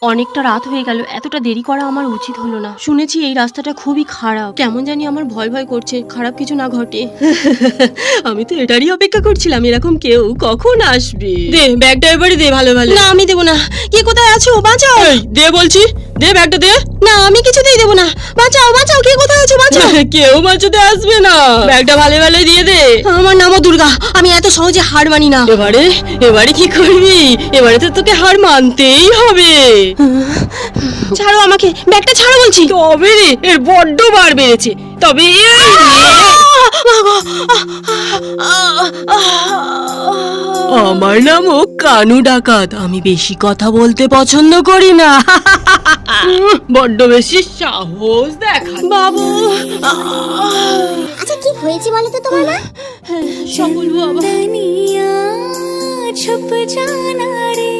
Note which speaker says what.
Speaker 1: অনেকটা রাত হয়ে গেল, এতটা দেরি করা আমার উচিত হলো না। শুনেছি এই রাস্তাটা খুবই খারাপ, কেমন জানি আমার ভয় ভয় করছে খারাপ কিছু না ঘটে। আমি তো এটারই অপেক্ষা করছিলাম, এরকম কেউ কখন আসবে। দে ব্যাগটা এবারে দে, ভালো ভালো। না আমি দেবো না। কে কোথায় আছো? বাঁচাও। দে বলছি, দে ব্যাগটা দে। না আমি কিছুতেই দেবো না। বাঁচাও বাঁচাও, কে কোথায় আছো? বাঁচাও। কেউ বাঁচাতে আসবে না, ব্যাগটা ভালো ভালো দিয়ে দে। আমার নামও দুর্গা, আমি এত সহজে হার মানি না। এবারে এবারে কি করবি? এবারে তো তোকে হার মানতেই হবে। ছাড়ো আমাকে, ব্যাগটা ছাড়ো বলছি। তবে রে, এর বড্ড বার বেড়েছে। তবে আমার নামও কানু ডাকাত, আমি বেশি কথা বলতে পছন্দ করি না। বড্ড বেশি সাহস দেখা বাবু।
Speaker 2: আচ্ছা কি হয়েছে বলো তো তোমার মা?
Speaker 1: সব বলবো আবার।
Speaker 3: दुनिया छुप जाना रे